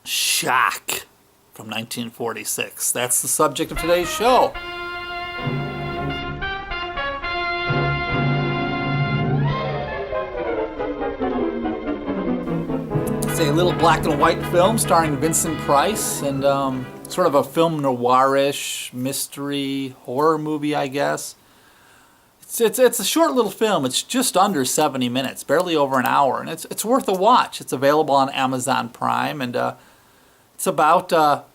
Shock from 1946. That's the subject of today's show. It's a little black and white film starring Vincent Price and sort of a film noirish mystery horror movie, I guess. It's a short little film. It's just under 70 minutes, barely over an hour, and it's worth a watch. It's available on Amazon Prime, and it's about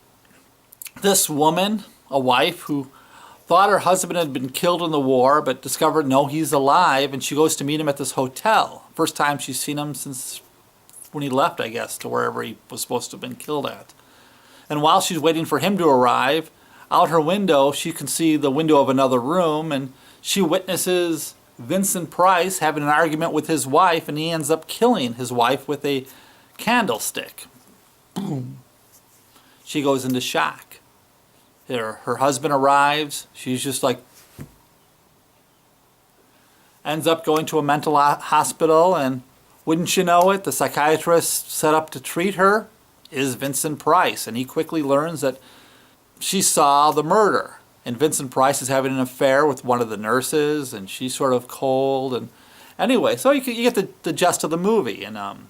this woman, a wife, who thought her husband had been killed in the war, but discovered no, he's alive, and she goes to meet him at this hotel. First time she's seen him since when he left, I guess, to wherever he was supposed to have been killed at. And while she's waiting for him to arrive, out her window, she can see the window of another room, and she witnesses Vincent Price having an argument with his wife, and he ends up killing his wife with a candlestick. Boom. She goes into shock. Her husband arrives. She's just like, ends up going to a mental hospital, and wouldn't you know it, the psychiatrist set up to treat her is Vincent Price, and he quickly learns that she saw the murder. And Vincent Price is having an affair with one of the nurses, and she's sort of cold. And anyway, so you get the gist of the movie. And like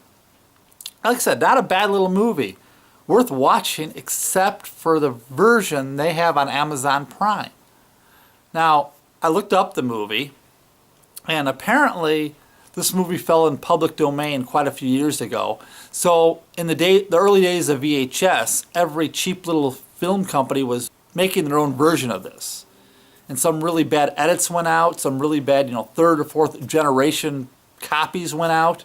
I said, not a bad little movie. Worth watching, except for the version they have on Amazon Prime. Now, I looked up the movie, and apparently this movie fell in public domain quite a few years ago. So in the early days of VHS, every cheap little film company was making their own version of this. And some really bad edits went out, some really bad, third or fourth generation copies went out.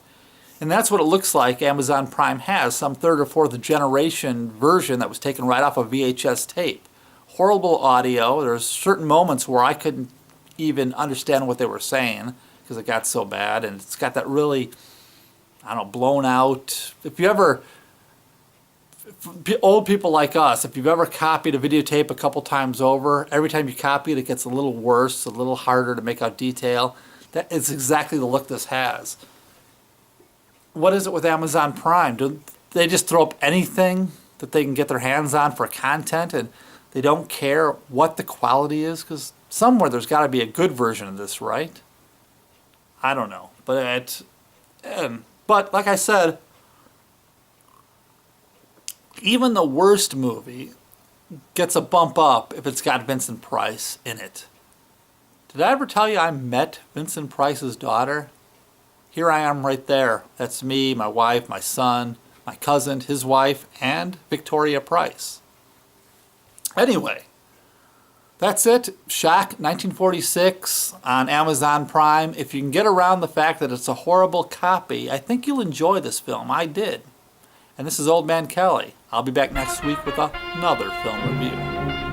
And that's what it looks like Amazon Prime has, some third or fourth generation version that was taken right off a VHS tape. Horrible audio. There's certain moments where I couldn't even understand what they were saying because it got so bad, and it's got that really, blown out. Old people like us, if you've ever copied a videotape a couple times over, every time you copy it, it gets a little worse, a little harder to make out detail. That is exactly the look this has. What is it with Amazon Prime? Do they just throw up anything that they can get their hands on for content, and they don't care what the quality is? Because somewhere there's got to be a good version of this, right? I don't know. But like I said, even the worst movie gets a bump up if it's got Vincent Price in it. Did I ever tell you I met Vincent Price's daughter? Here I am right there. That's me, my wife, my son, my cousin, his wife, and Victoria Price. Anyway, that's it. Shock 1946 on Amazon Prime. If you can get around the fact that it's a horrible copy, I think you'll enjoy this film. I did. And this is Old Man Kelley. I'll be back next week with another film review.